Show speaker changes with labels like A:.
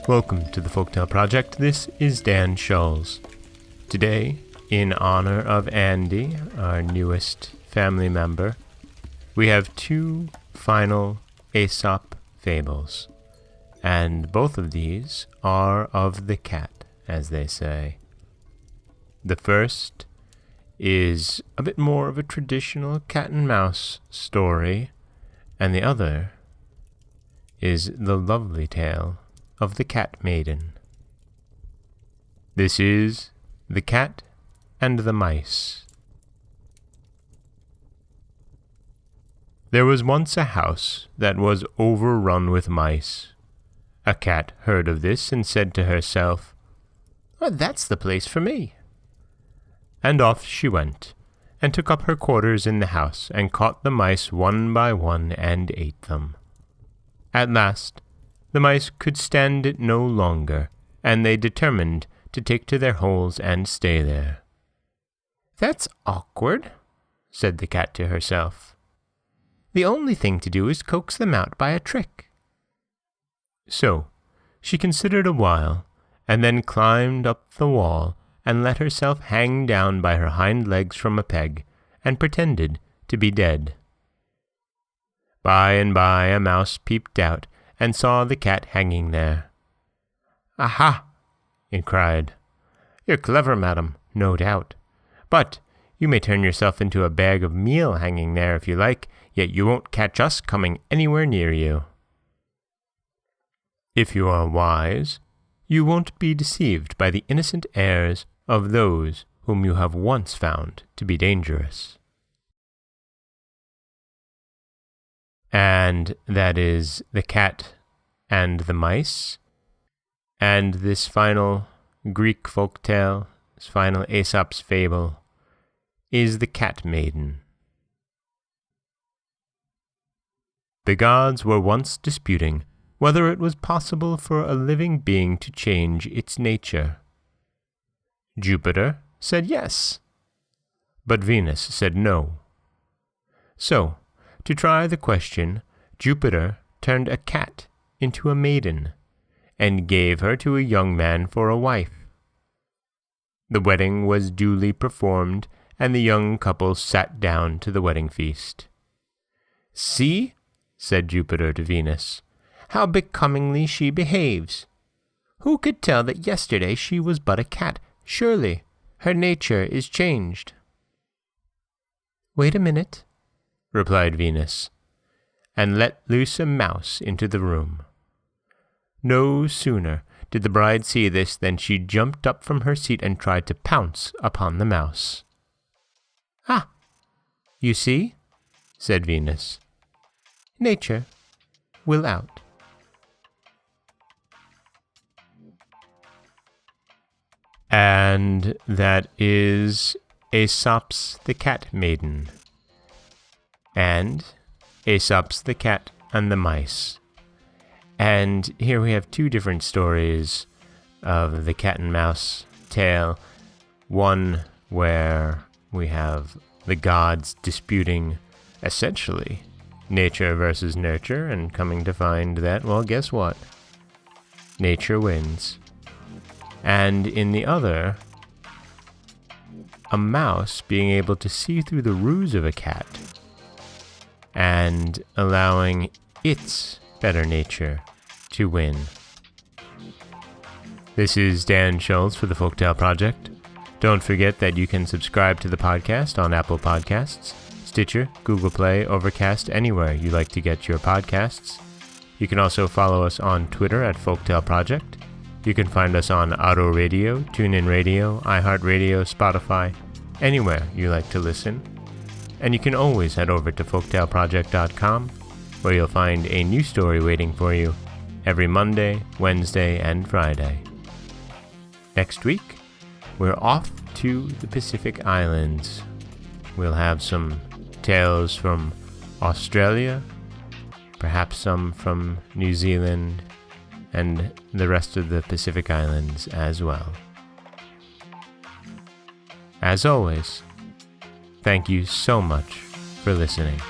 A: Welcome to the Folktale Project. This is Dan Schulz. Today, in honor of Andy, our newest family member, we have two final Aesop fables. And both of these are of the cat, as they say. The first is a bit more of a traditional cat and mouse story, and the other is the lovely tale of the Cat-Maiden. This is The Cat and the Mice. There was once a house that was overrun with mice. A cat heard of this and said to herself, "That's the place for me." And off she went, and took up her quarters in the house, and caught the mice one by one and ate them. At last, the mice could stand it no longer, and they determined to take to their holes and stay there. "That's awkward," said the cat to herself. "The only thing to do is coax them out by a trick." So she considered a while, and then climbed up the wall, and let herself hang down by her hind legs from a peg, and pretended to be dead. By and by a mouse peeped out, and saw the cat hanging there. "Aha!" it cried. "You're clever, madam, no doubt. But you may turn yourself into a bag of meal hanging there if you like, yet you won't catch us coming anywhere near you. If you are wise, you won't be deceived by the innocent airs of those whom you have once found to be dangerous." And that is The Cat and the Mice. And this final Greek folktale, this final Aesop's fable, is the Cat-Maiden. The gods were once disputing whether it was possible for a living being to change its nature. Jupiter said yes, but Venus said no. So, to try the question, Jupiter turned a cat into a maiden, and gave her to a young man for a wife. The wedding was duly performed, and the young couple sat down to the wedding feast. "See," said Jupiter to Venus, "how becomingly she behaves. Who could tell that yesterday she was but a cat? Surely her nature is changed." "Wait a minute," replied Venus, and let loose a mouse into the room. No sooner did the bride see this than she jumped up from her seat and tried to pounce upon the mouse. "Ah, you see," said Venus, "nature will out." And that is Aesop's The Cat-Maiden, and Aesop's The Cat and the Mice. And here we have two different stories of the cat and mouse tale. One where we have the gods disputing, essentially, nature versus nurture, and coming to find that, well, guess what? Nature wins. And in the other, a mouse being able to see through the ruse of a cat and allowing its better nature to win. This is Dan Schulz for the Folktale Project. Don't forget that you can subscribe to the podcast on Apple Podcasts, Stitcher, Google Play, Overcast, anywhere you like to get your podcasts. You can also follow us on Twitter at Folktale Project. You can find us on Auto Radio, TuneIn Radio, iHeartRadio, Spotify, anywhere you like to listen. And you can always head over to folktaleproject.com, where you'll find a new story waiting for you every Monday, Wednesday, and Friday. Next week, we're off to the Pacific Islands. We'll have some tales from Australia, perhaps some from New Zealand, and the rest of the Pacific Islands as well. As always, thank you so much for listening.